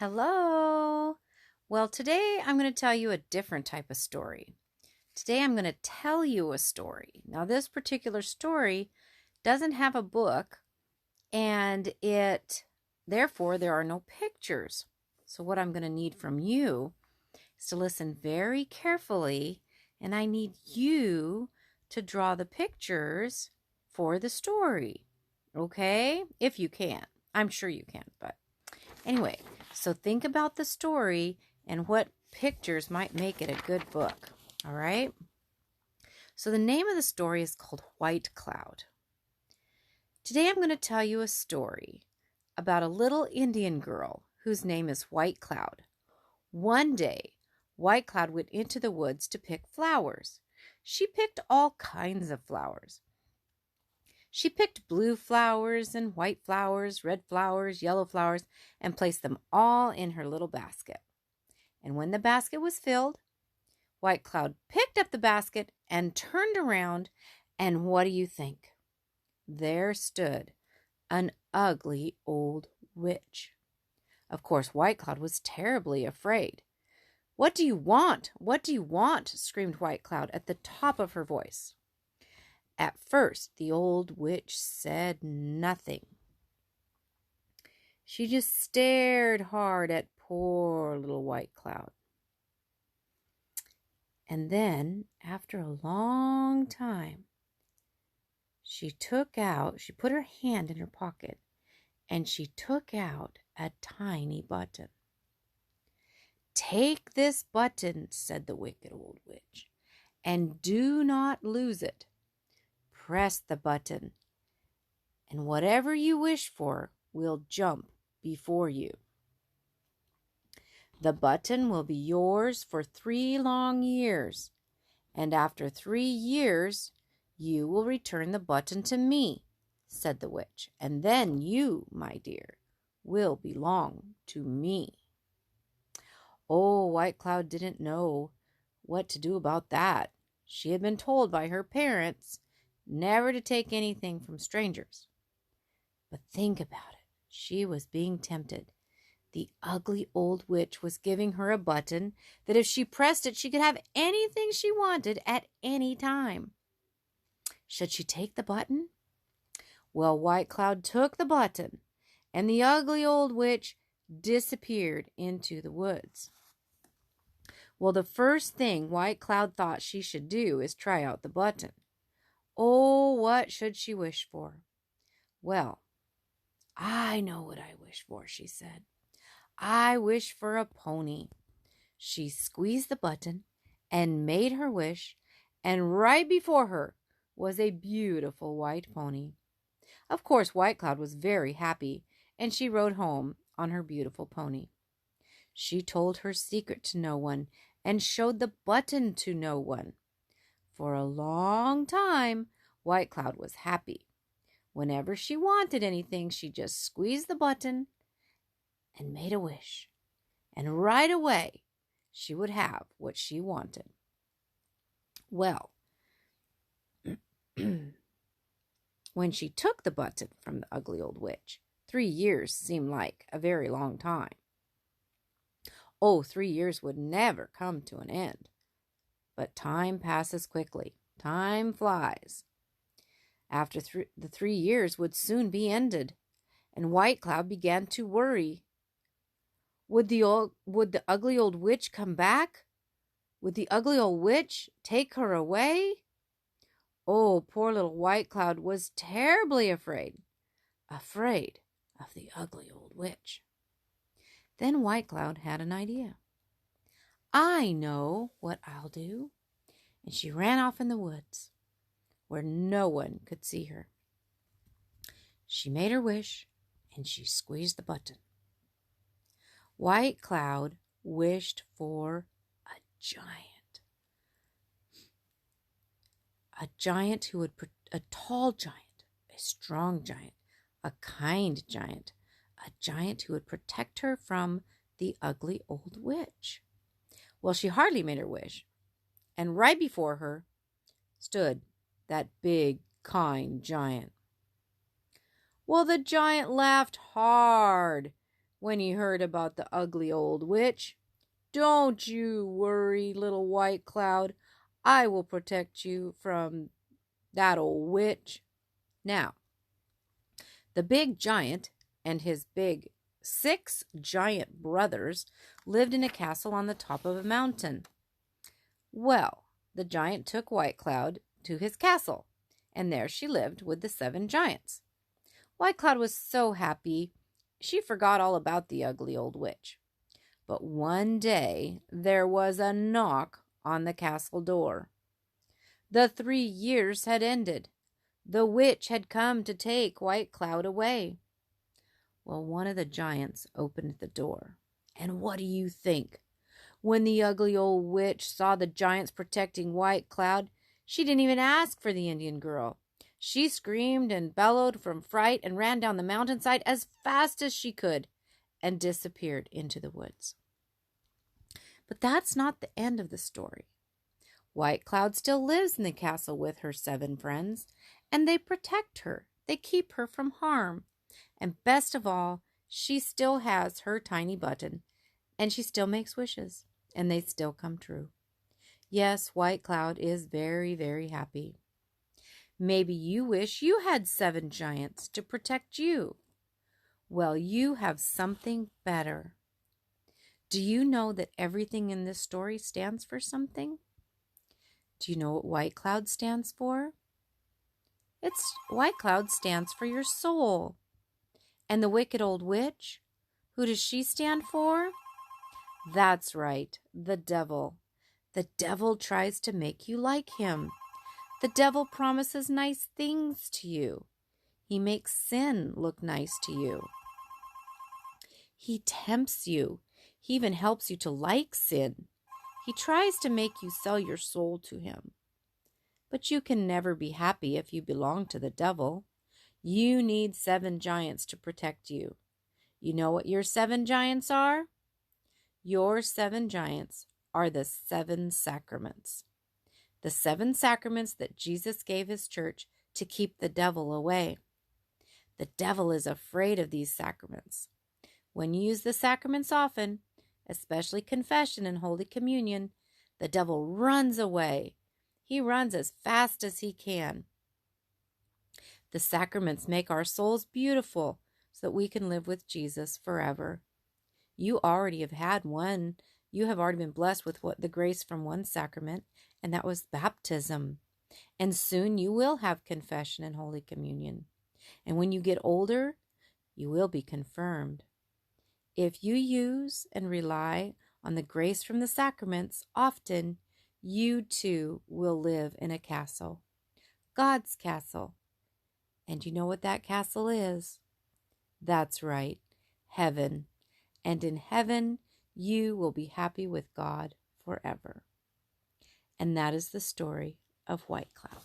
Hello. Well, today I'm going to tell you a different type of story. Today I'm going to tell you a story. Now, this particular story doesn't have a book, and therefore, there are no pictures. So, what I'm going to need from you is to listen very carefully, and I need you to draw the pictures for the story. Okay? If you can. I'm sure you can, but anyway, so think about the story and what pictures might make it a good book. All right? So the name of the story is called White Cloud. Today I'm going to tell you a story about a little Indian girl whose name is White Cloud. One day, White Cloud went into the woods to pick flowers. She picked all kinds of flowers. She picked blue flowers and white flowers, red flowers, yellow flowers, and placed them all in her little basket. And when the basket was filled, White Cloud picked up the basket and turned around, and what do you think? There stood an ugly old witch. Of course, White Cloud was terribly afraid. "What do you want? What do you want?" screamed White Cloud at the top of her voice. At first, the old witch said nothing. She just stared hard at poor little White Cloud. And then, after a long time, she put her hand in her pocket, and she took out a tiny button. "Take this button," said the wicked old witch, "and do not lose it. Press the button, and whatever you wish for will jump before you. The button will be yours for 3 long years, and after 3 years you will return the button to me," said the witch, "and then you, my dear, will belong to me." Oh, White Cloud didn't know what to do about that. She had been told by her parents never to take anything from strangers. But think about it. She was being tempted. The ugly old witch was giving her a button that if she pressed it, she could have anything she wanted at any time. Should she take the button? Well, White Cloud took the button, and the ugly old witch disappeared into the woods. Well, the first thing White Cloud thought she should do is try out the button. Oh, what should she wish for? "Well, I know what I wish for," she said. "I wish for a pony." She squeezed the button and made her wish, and right before her was a beautiful white pony. Of course, White Cloud was very happy, and she rode home on her beautiful pony. She told her secret to no one and showed the button to no one. For a long time, White Cloud was happy. Whenever she wanted anything, she just squeezed the button and made a wish. And right away, she would have what she wanted. Well, when she took the button from the ugly old witch, 3 years seemed like a very long time. Oh, 3 years would never come to an end. But time passes quickly. Time flies. After the 3 years would soon be ended, and White Cloud began to worry. Would the ugly old witch come back? Would the ugly old witch take her away? Oh, poor little White Cloud was terribly afraid of the ugly old witch. Then White Cloud had an idea. "I know what I'll do." And she ran off in the woods where no one could see her. She made her wish, and she squeezed the button. White Cloud wished for a giant. A tall giant, a strong giant, a kind giant, a giant who would protect her from the ugly old witch. Well, she hardly made her wish, and right before her stood that big, kind giant. Well, the giant laughed hard. when he heard about the ugly old witch. "Don't you worry, little White Cloud. I will protect you from that old witch." Now, the big giant and his big 6 giant brothers lived in a castle on the top of a mountain. Well, the giant took White Cloud to his castle, and there she lived with the 7 giants. White Cloud was so happy, she forgot all about the ugly old witch. But one day there was a knock on the castle door. The 3 years had ended. The witch had come to take White Cloud away. Well, one of the giants opened the door. And what do you think? When the ugly old witch saw the giants protecting White Cloud, she didn't even ask for the Indian girl. She screamed and bellowed from fright and ran down the mountainside as fast as she could and disappeared into the woods. But that's not the end of the story. White Cloud still lives in the castle with her 7 friends, and they protect her. They keep her from harm. And best of all, she still has her tiny button, and she still makes wishes, and they still come true. Yes, White Cloud is very, very happy. Maybe you wish you had 7 giants to protect you. Well, you have something better. Do you know that everything in this story stands for something? Do you know what White Cloud stands for? White Cloud stands for your soul. And the wicked old witch, who does she stand for? That's right, the devil. The devil tries to make you like him. The devil promises nice things to you. He makes sin look nice to you. He tempts you. He even helps you to like sin. He tries to make you sell your soul to him. But you can never be happy if you belong to the devil. You need 7 giants to protect you. You know what your 7 giants are? Your 7 giants are the 7 sacraments. The 7 sacraments that Jesus gave his church to keep the devil away. The devil is afraid of these sacraments. When you use the sacraments often, especially confession and Holy Communion, the devil runs away. He runs as fast as he can. The sacraments make our souls beautiful so that we can live with Jesus forever. You already have had one. You have already been blessed with the grace from one sacrament, and that was baptism. And soon you will have confession and Holy Communion. And when you get older, you will be confirmed. If you use and rely on the grace from the sacraments often, you too will live in a castle, God's castle. And you know what that castle is? That's right, heaven. And in heaven, you will be happy with God forever. And that is the story of White Cloud.